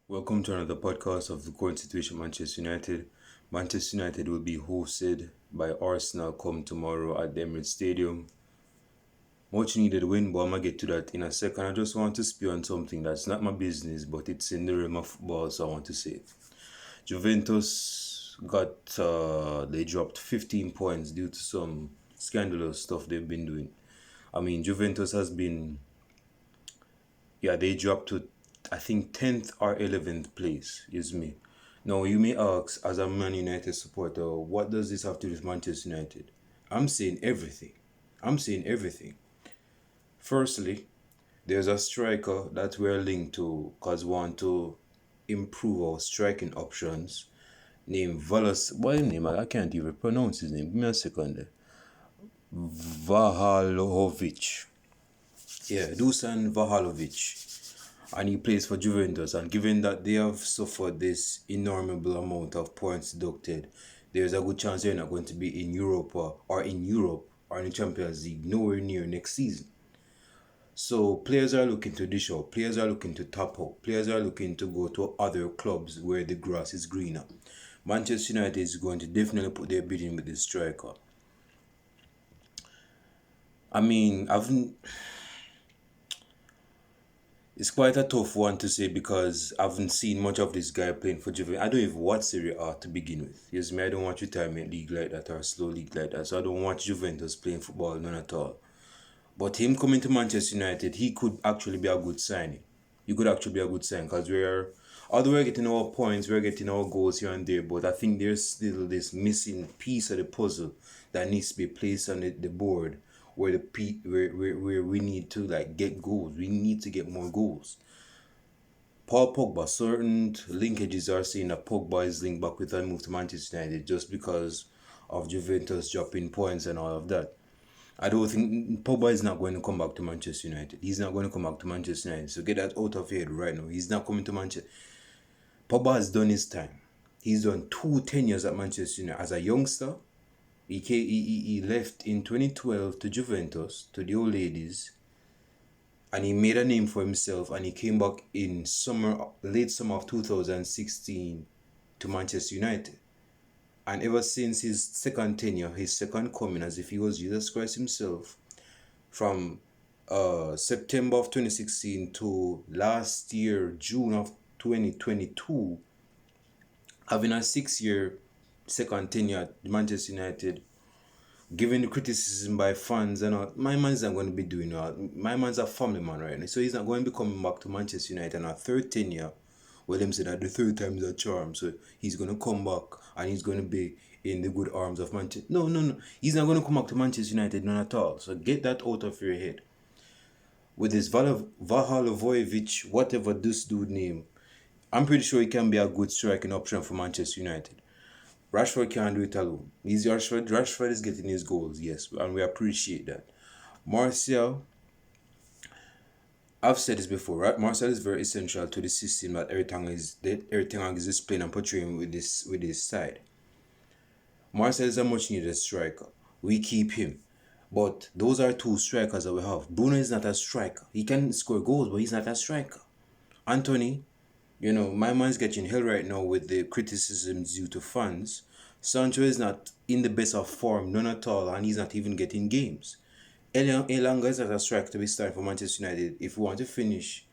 Welcome to another podcast of the current situation Manchester United. Manchester United will be hosted by Arsenal come tomorrow at the Emirates Stadium. Much needed win, but I'm gonna get to that in a second. I just want to speak on something that's not my business, but it's in the realm of football, so I want to say it. Juventus they dropped 15 points due to some scandalous stuff they've been doing. I mean, Juventus has been, they dropped to, I think, 10th or 11th place, is me. Now, you may ask, as a Man United supporter, what does this have to do with Manchester United? I'm saying everything. I'm saying everything. Firstly, there's a striker that we're linked to because we want to improve our striking options named Valas. What name? I can't even pronounce his name. Give me a second there. Vahalovic. Yeah, Dusan Vahalovic. And he plays for Juventus. And given that they have suffered this innumerable amount of points deducted, there's a good chance they're not going to be in Europa or in the Champions League nowhere near next season. So players are looking to dish out, players are looking to top out, players are looking to go to other clubs where the grass is greener. Manchester United is going to definitely put their bid in with this striker. I mean, it's quite a tough one to say because I haven't seen much of this guy playing for Juventus. I don't even watch Serie A to begin with. Yes, me, I don't watch retirement league like that or slow league like that. So I don't watch Juventus playing football, none at all. But him coming to Manchester United, he could actually be a good signing. He could actually be a good sign because although we're getting our points, we're getting our goals here and there, but I think there's still this missing piece of the puzzle that needs to be placed on the board where where we need to get goals. We need to get more goals. Paul Pogba, certain linkages are saying that Pogba is linked back with a move to Manchester United just because of Juventus dropping points and all of that. I don't think Pogba is not going to come back to Manchester United. He's not going to come back to Manchester United. So get that out of your head right now. He's not coming to Manchester. Pogba has done his time. He's done 2 tenures at Manchester United. As a youngster, he left in 2012 to Juventus, to the old ladies, and he made a name for himself, and he came back in late summer of 2016 to Manchester United. And ever since his second tenure, his second coming, as if he was Jesus Christ himself, from September of 2016 to last year, June of 2022, having a 6-year second tenure at Manchester United, given the criticism by fans and all, my man's not going to be doing that. My man's a family man right now, so he's not going to be coming back to Manchester United on a third tenure. Well, them say that the third time is a charm, so he's going to come back and he's going to be in the good arms of Manchester. No. He's not going to come back to Manchester United, none at all. So get that out of your head. With this Vahalovic, whatever this dude name, I'm pretty sure he can be a good striking option for Manchester United. Rashford can't do it alone. Rashford is getting his goals, yes, and we appreciate that. Martial, I've said this before, right? Martial is very essential to the system that Eric Ten Hag is displaying and portraying with this side. Martial is a much needed striker. We keep him. But those are 2 strikers that we have. Bruno is not a striker. He can score goals, but he's not a striker. Anthony, my man's getting hell right now with the criticisms due to fans. Sancho is not in the best of form, none at all, and he's not even getting games. Elanga is not a striker to be starting for Manchester United if we want to finish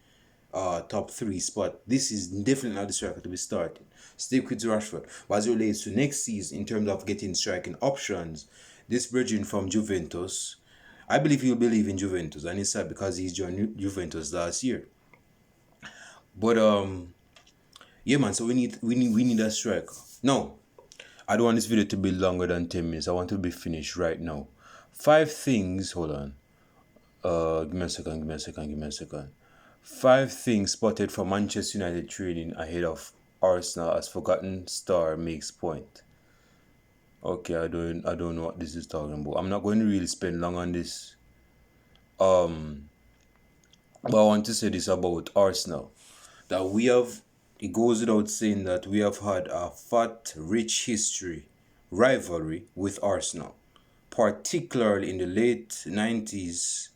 top 3 spot. This is definitely not the striker to be starting. Stick with Rashford. But as it relates to next season, in terms of getting striking options, this bridging from Juventus, I believe he'll believe in Juventus, and it's sad because he's joined Juventus last year. But yeah, man. So we need a striker. No, I don't want this video to be longer than 10 minutes. I want to be finished right now. 5 things. Hold on. Give me a second. 5 things spotted from Manchester United training ahead of Arsenal as forgotten star makes point. Okay, I don't know what this is talking about. I'm not going to really spend long on this. But I want to say this about Arsenal. That it goes without saying that we have had a fat, rich rivalry with Arsenal. Particularly in the late 90s,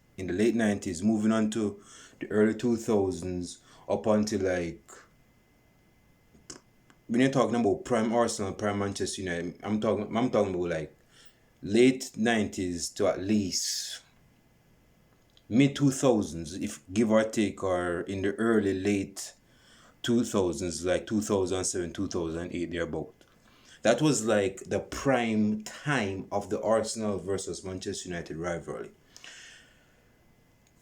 moving on to the early 2000s, up until when you're talking about prime Arsenal, prime Manchester United, I'm talking about like late 90s to at least mid 2000s, if give or take, or in the early late 2000s, like 2007, 2008, thereabout. That was like the prime time of the Arsenal versus Manchester United rivalry.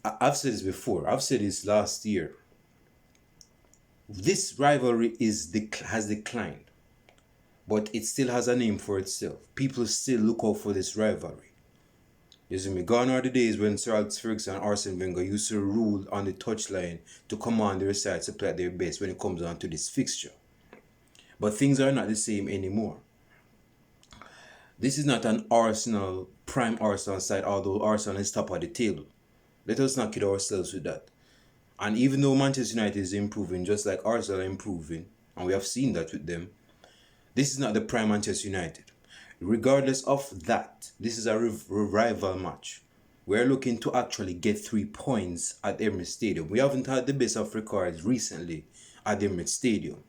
I've said this before. I've said this last year. This rivalry has declined, but it still has a name for itself. People still look out for this rivalry. You see me? Gone are the days when Sir Alex Ferguson and Arsene Wenger used to rule on the touchline to command their sides to play at their best when it comes down to this fixture. But things are not the same anymore. This is not an Arsenal, prime Arsenal side, although Arsenal is top of the table. Let us not kid ourselves with that. And even though Manchester United is improving, just like Arsenal are improving, and we have seen that with them, this is not the prime Manchester United. Regardless of that, this is a rival match. We're looking to actually get 3 points at Emirates Stadium. We haven't had the best of records recently at Emirates Stadium.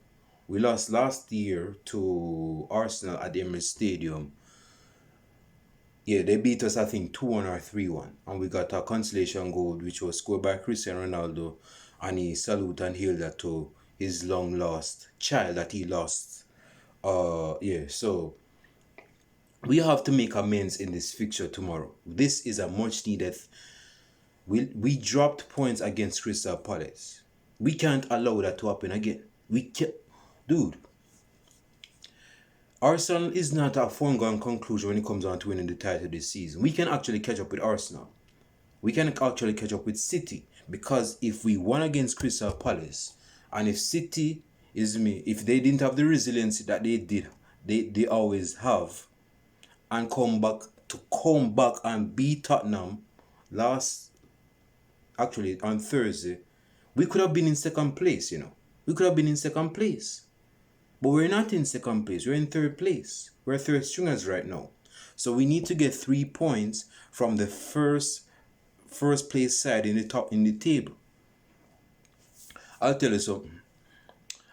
We lost last year to Arsenal at Emirates Stadium. Yeah, they beat us, I think, 2-1 or 3-1. And we got a consolation goal, which was scored by Cristiano Ronaldo. And he salute and hail that to his long lost child that he lost. So we have to make amends in this fixture tomorrow. This is a much needed. We dropped points against Crystal Palace. We can't allow that to happen again. We can't, dude. Arsenal is not a foregone conclusion when it comes down to winning the title this season. We can actually catch up with Arsenal. We can actually catch up with City, because if we won against Crystal Palace, and if City if they didn't have the resiliency that they always have, and come back and beat Tottenham on Thursday, we could have been in second place, We could have been in second place. But we're not in second place. We're in third place. We're third stringers right now. So we need to get 3 points from the first place side in the table. I'll tell you something.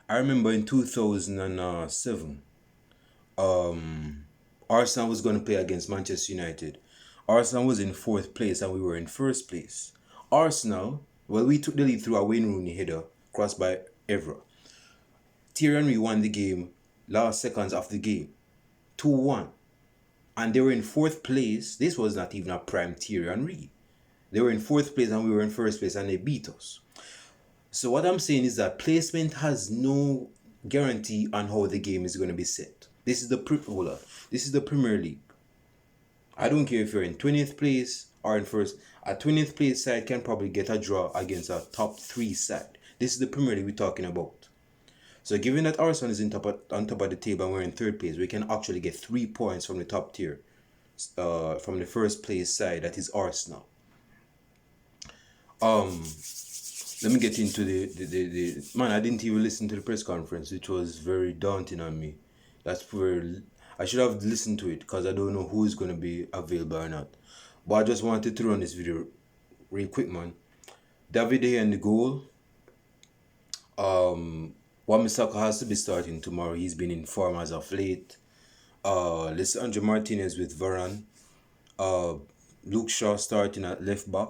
I remember in 2007, Arsenal was going to play against Manchester United. Arsenal was in 4th place and we were in 1st place. Arsenal, we took the lead through a Wayne Rooney header crossed by Evra. Thierry Henry won the game last seconds of the game, 2-1. And they were in 4th place. This was not even a prime Thierry Henry. They were in 4th place and we were in 1st place, and they beat us. So what I'm saying is that placement has no guarantee on how the game is going to be set. This is the Premier League. I don't care if you're in 20th place or in 1st. A 20th place side can probably get a draw against a top 3 side. This is the Premier League we're talking about. So given that Arsenal is on top of the table and we're in 3rd place, we can actually get 3 points from the top tier, from the 1st place side, that is Arsenal. Let me get into the man. I didn't even listen to the press conference, which was very daunting on me. That's where I should have listened to it, because I don't know who is going to be available or not. But I just wanted to run this video real quick, man. David De Gea in the goal. Wan-Bissaka has to be starting tomorrow. He's been in form as of late. Lisandro Martinez with Varane. Luke Shaw starting at left back.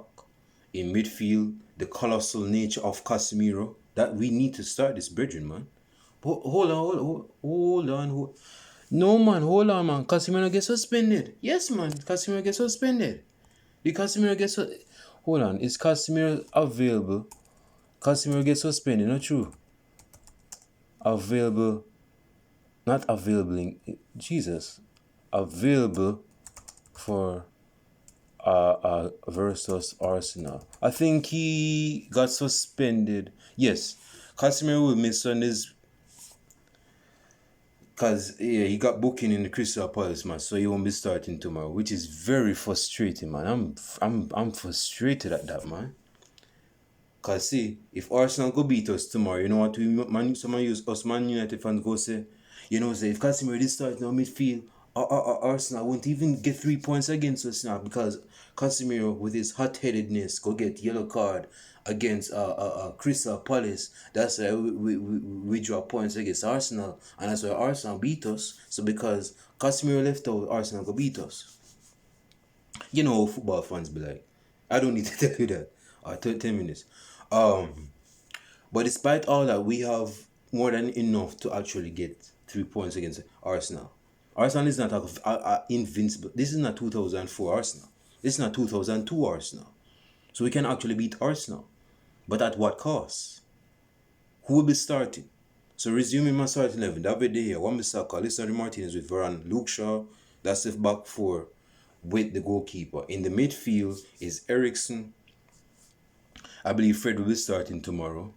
In midfield, the colossal nature of Casemiro. That we need to start this bridging, man. But hold on. No, man, hold on, man. Casemiro gets suspended. Yes, man, Casemiro gets suspended. Hold on, is Casemiro available? Casemiro gets suspended, not true. Available for versus Arsenal. I think he got suspended. Yes, Casemiro will miss Sundays because he got booking in the Crystal Palace match, so he won't be starting tomorrow, which is very frustrating, man. I'm frustrated at that, man. Cause see, if Arsenal go beat us tomorrow, you know what us Man United fans go say, say if Casemiro did start in our midfield, Arsenal won't even get 3 points against us now, because Casemiro with his hot-headedness go get yellow card against Crystal Palace. That's why we draw points against Arsenal, and that's why Arsenal beat us. So because Casemiro left out, Arsenal go beat us. You know how football fans be like. I don't need to tell you that. 10 minutes. But despite all that, we have more than enough to actually get 3 points against Arsenal. Arsenal is not invincible. This is not 2004 Arsenal. This is not 2002 Arsenal. So we can actually beat Arsenal. But at what cost? Who will be starting? So resuming my starting 11. David De Gea, Wan-Bissaka, Lisandro Martinez with Varane, Luke Shaw. That's the back four with the goalkeeper. In the midfield is Eriksen. I believe Fred will be starting tomorrow.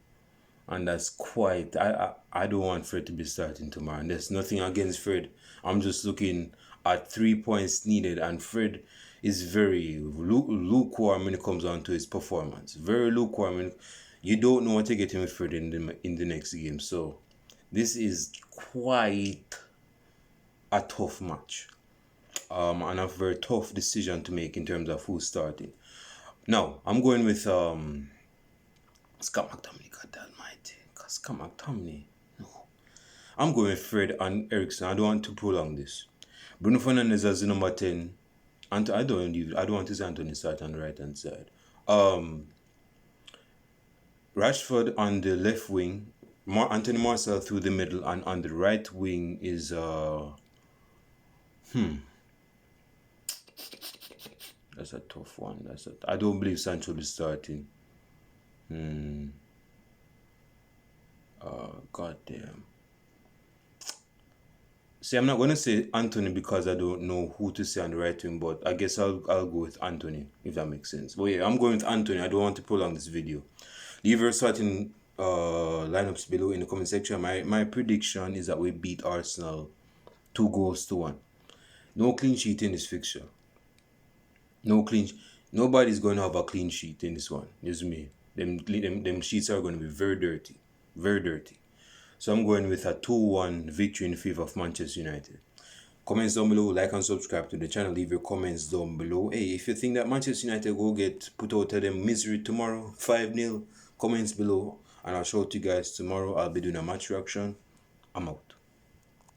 And that's quite... I don't want Fred to be starting tomorrow. And there's nothing against Fred. I'm just looking at 3 points needed. And Fred is very lukewarm when it comes on to his performance. Very lukewarm. You don't know what to get him with Fred in the next game. So this is quite a tough match. And a very tough decision to make in terms of who's starting. Now, I'm going with Scott McTominay. God almighty. Scott McTominay. No. I'm going with Fred and Eriksen. I don't want to prolong this. Bruno Fernandes as the number 10. And I don't want to see Anthony start on the right hand side. Rashford on the left wing. Anthony Martial through the middle, and on the right wing is that's a tough one. I don't believe Sancho will be starting. God damn. See, I'm not gonna say Anthony because I don't know who to say on the right wing, but I guess I'll go with Anthony, if that makes sense. But yeah, I'm going with Anthony. I don't want to prolong this video. Leave your starting lineups below in the comment section. My prediction is that we beat Arsenal 2-1. No clean sheet in this fixture. Nobody's going to have a clean sheet in this one. Just me. Them sheets are going to be very dirty. Very dirty. So I'm going with a 2-1 victory in favor of Manchester United. Comments down below, like and subscribe to the channel. Leave your comments down below. Hey, if you think that Manchester United will get put out of them misery tomorrow, 5-0, comments below. And I'll show it to you guys tomorrow. I'll be doing a match reaction. I'm out.